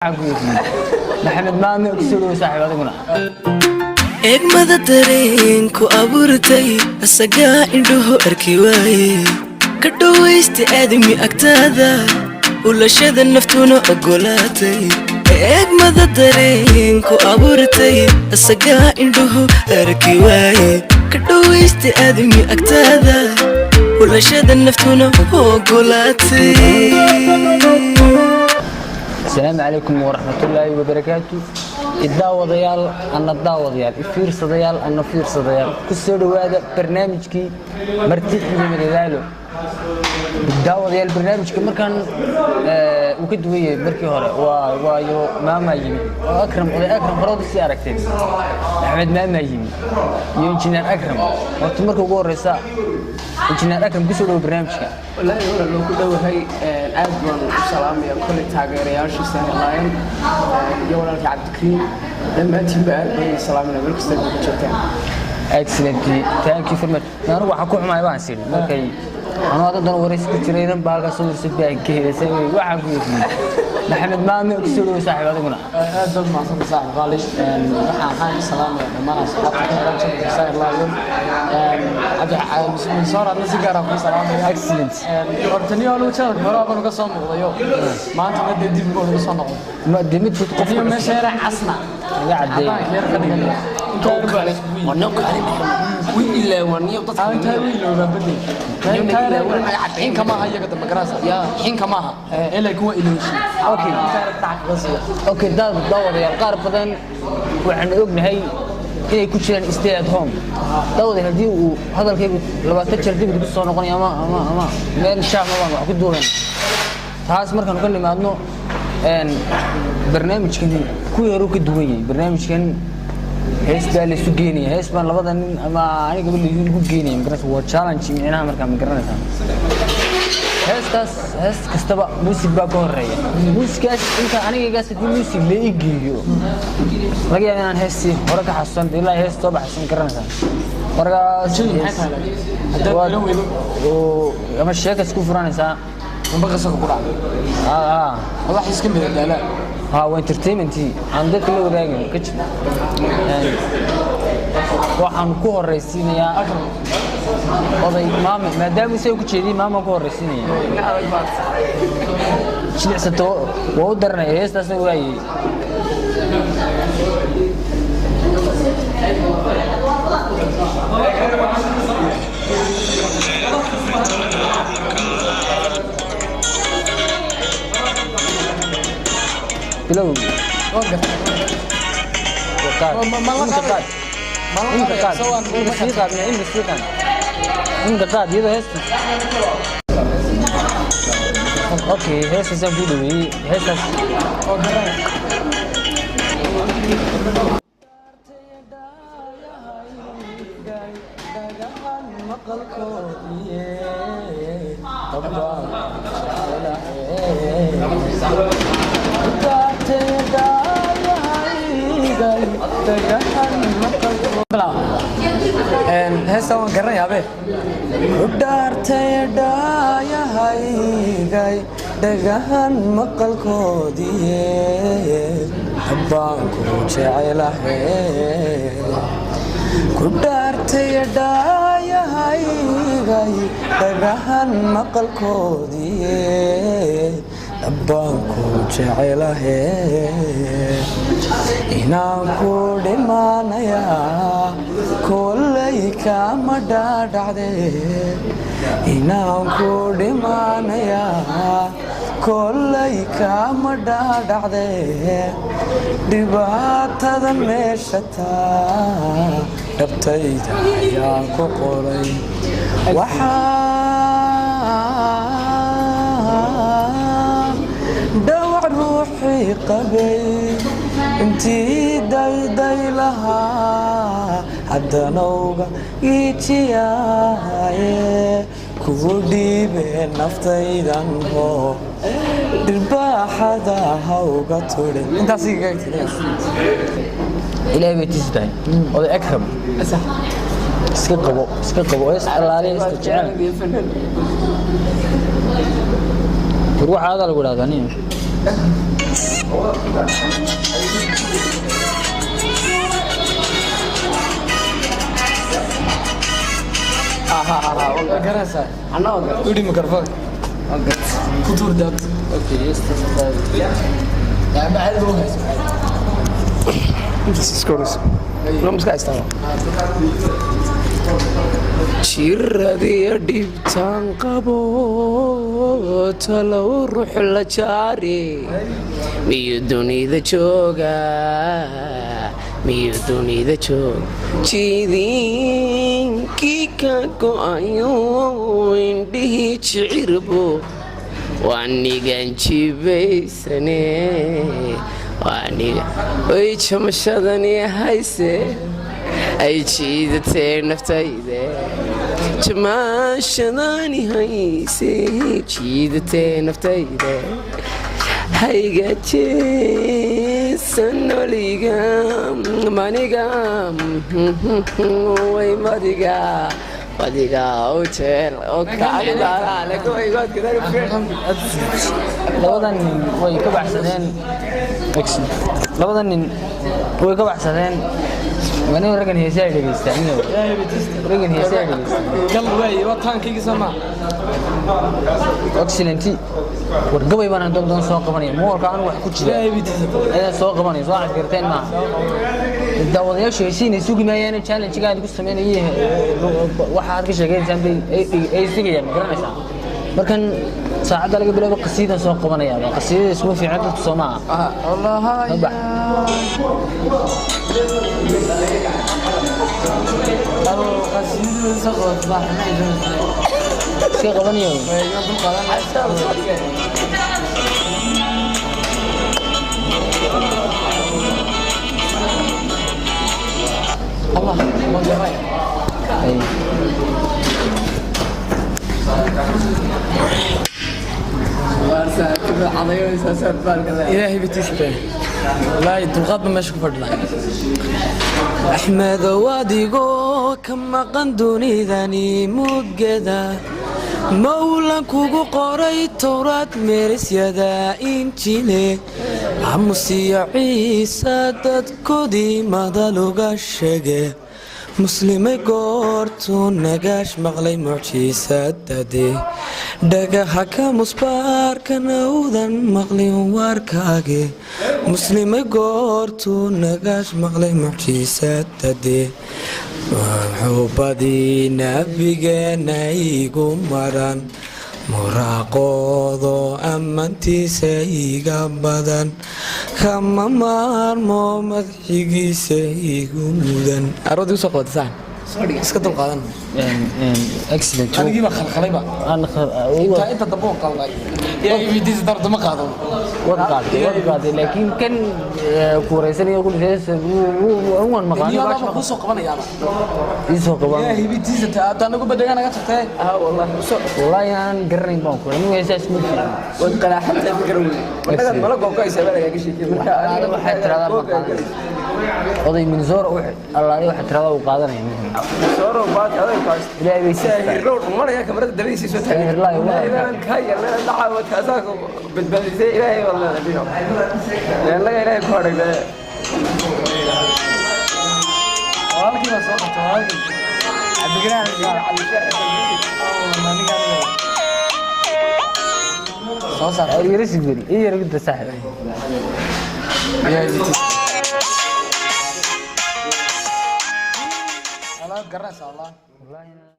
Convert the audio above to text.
محمد ما مكسور صاحب هذا إجمد الدرين كو أبورتي السجا إنه أركيواي كدو استأدمي أكتاذا ولا شذا النفتون أقولاتي إجمد الدرين كو أبورتي السجا إنه أركيواي كدو استأدمي أكتاذا ولا شذا النفتون أقولاتي. السلام عليكم ورحمة الله وبركاته. الداوديال أنا الداوديال الفير صديال أنا فير صديال كسر هذا برنامج كي مرتب من ذاله الداوديال برنامج كي مركان وكدوية بركي هراء ويو ما يجي أكرم فراد السياركتين أحمد ما يجي ينجنر أكرم وقت مركو جور رساء ينجنر أكرم كسر برنامج كي والله لو كده هاي أزمن السلام يا كل تاجرياش السنة لاين يوم أنا عبد الكريم لما تبقى السلام عليكم استاذ جدا. Excellent. Thank you very much. أنا أروح أكون معي بانسيل. أوكي. أنا هذا دون وريس كتيرين بالك صور سبعة كهيل سوي واحد يقول محمد ما مكسور صاحب هذا قلنا. هذا ما صار صاحب غالي. حان السلام عليكم ما أصحاب كتير صاير لاين. عبد من صار الناس يقرأ في سلام. Excellent. يقطني أنا وشان مرة أنا قصام غضيو. ما أنت ما تدي بقول قصام. ما دمت تقف. اليوم مشارع أصنع. قاعد. ونقل ويلا ونيو تطلع أنت ويلا وبدي أنت حين كما هي قد مقراصة يا حين كما إلا يكون إلوشي أوكي أوكي ده دور يا قارب بدن وعند ابن هاي إني كل استيعاب هم دور هدي وهذا الكيف لو تشر دي بدي بس أنا قني أما من الشعب ما أكيد دورنا هاس مركز نقول ما إنه إن برنامج كان كوي روك الدوية برنامج كان هيس بالي سجيني هيس بان لبض أما أنا قبل يقول جيني مقرنس هو challenge من أنا مركز مقرنس هيس كستبا موسيقى بقول رأيه موسيقى أنت أنا قاعد أسمع موسيقى ليه يجيو لقي أنا هيسي ورقة حسن دي لا هيس طبعا حسن مقرنس ورقة شو حتى هذا و أما الشيء كسكون فرنسا من بقى سكوا قرآن والله حس كم بدأ لا وانترتينمنتي عندك اللي وراجع كتش يعني waxaan ku horeysiinayaa oday maama maadaama uu ku jeediyay maama ku horeysiinaya shilcsato waa u daranay heestaas waayay بلو وقف إنك قاد الموسيقى من الموسيقى إنك قاد يده هست أوكي هست سامبولي هست هسه وان قرن يا بيه ودارتي دايا هاي دغان مقلكودي حبانكو جعيله كودارتي دايا هاي دغان مقلكودي حبانكو جعيله inaan ku dhimaanayaa kollay kama dhaadhacdee inaan ku dhimaanayaa kollay kama dhaadhacdee dhibaatada meesha taa dhabtayda ayaan ku qoray waxaa dhawac ruuxii qabay intii dayday lahaa haddanowga iijiyaaye kugu dhiibee naftaydan hoo dhirbaaxada hawga tudhe intaas iga gagtay إلهي بيتيستاي هذا أكرم صح اسكت قبو يسأل عليه استجعان روح هذا اللي قول هذا نيم garanaysaa anna wada udhi mikrofon ku tuur daabta Okay, yes. yaa maxaad loo haysa jiradiyo dhibtaan qabo talow ruux la jaari miyuu dunida jooga jiidinkii ka go'ayo indhihii jicirbo waanigan jibaysane way jamashadani hayse ay jiidatee naftayde jamaashadani hayse jiidatee naftayde hayga jeesan oliga maniga way madiga hotel labadan nin way ka baxsadeen labadan nin way ka baxsadeen wani raggan heesaa dhageystaan raggan heesaa dhageystaan gal way wataankayga sama excellent war gabay baan doon soo qabanaya moolka aan wax ku jira ayaa soo qabanaya soo xirteen ma daawadayaashu heshiinay sugi maayeen challenge-ga aad ku sameeyay waxa aad ka sheegaysaan bay ay sigayaan garanaysaa markan saacada laga bilaabo qasiida soo qabanaya qasiidada isku fiican dadka Soomaaliya wallahi qasiidada soo qabanaya iska qabanayo Allah ma garay إلهي بتسبح والله تلغاب ماشي كفردلا أحمد واديقو كما قندوني ذاني مجدا مولا كوكو قري التوراة ميرس يدا إنجيلي عمسي عيسى دادكودي مدالوغا الشيقي مسلمي قورتو نقاش مغلي معجيسة دادي دقا حكا مصبار كنوذا مغلي واركاقي مسلمي قورتو نقاش مغلي معجيسة دادي محبادي نبيقنا يقو مران muraaqoodo ammaantiisa iga badan kama maarmo madaxigiisa igu mudan arood igu soo qabatasaan iska dul qaadan excellent anigii baa khalkhalayba inta dambe oo qalday yaa iidiis dardo ma qaado wadqaaday laakiin kan ku wareysanaya ku dhigaysa waan maqaani baash ma ku soo qabanayaa isoo qaban yaa iidiis ta anagu badagana naga tagtay wallahi aan garanayn baan ku anigu heesaas ma fiican wad qalaaxada garan wadaad mala go'aysa baa laga sheekay marka waxa tiraada maqaan oday minzoor Allah waxa tiraada u qaadanaya soro baad aday kaas ilaahay bay saahir rood maraya kamarada dabaysi soo taagay ilaahay ka yeelay dhaxaw kaasaako badbaadisay ilaahay wallahi dhino ilaahay ku haray walaalkii baa soo qabtay walaalkii cabdigraan soo saar ay yarisi guri ay yarida saaxib yaa iidiis Allah garanaysa Allah wallahi